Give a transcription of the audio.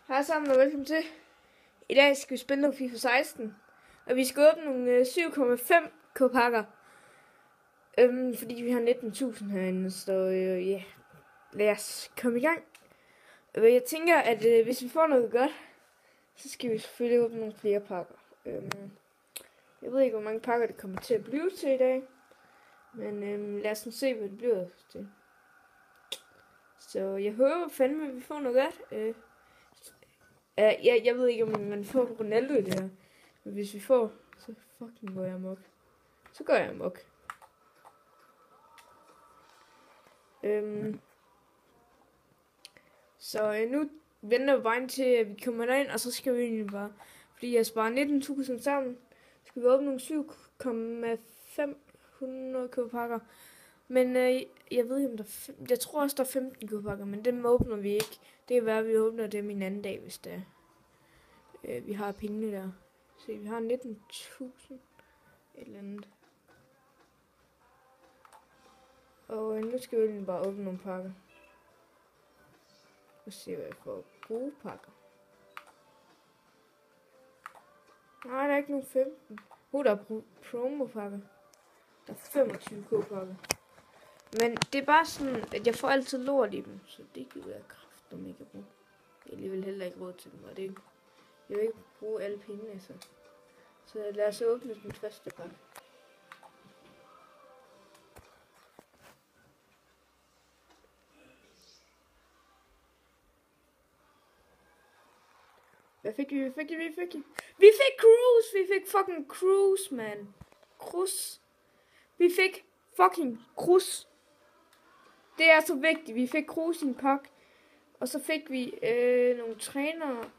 Hej sammen og velkommen til. I dag skal vi spille noget FIFA 16. Og vi skal åbne nogle 7,5k pakker. Fordi vi har 19.000 herinde, så ja. Lad os komme i gang. Jeg tænker, at hvis vi får noget godt, så skal vi selvfølgelig åbne nogle flere pakker. Jeg ved ikke, hvor mange pakker det kommer til at blive til i dag. Men lad os nu se, hvad det bliver til. Så jeg håber fandme, at vi får noget godt. Jeg ved ikke, om man får Ronaldo i det her. Men hvis vi får, så fucking går jeg amok. Så går jeg amok. Så nu venter vi bare til, at vi kommer derind, og så skal vi egentlig bare, fordi jeg sparer 19.000 sammen, skal vi åbne nogle 7,500 købepakker. Men jeg ved ikke, om jeg tror også, der er 15 købepakker, men dem åbner vi ikke. Det kan være, at vi åbner dem en anden dag, hvis det er. Vi har pengene der. Så vi har 19.000 et eller andet. Og nu skal vi egentlig bare åbne nogle pakker. Og se, hvad jeg får. Gode pakker. Nej, der er ikke nogen 15. Der er promo-pakker. Der er 25 købepakker. Men det er bare sådan, at jeg får altid lort i dem. Så det giver jeg kraftedeme ikke at bruge. Jeg alligevel heller ikke råd til dem. Og det, jeg vil ikke bruge alle pengene, så lad os åbne den første pakke. Hvad fik vi? Vi fik Cruise! Vi fik fucking Cruise, man. Cruise. Vi fik fucking Cruise. Det er så vigtigt. Vi fik Cruise i en pakke. Og så fik vi nogle trænere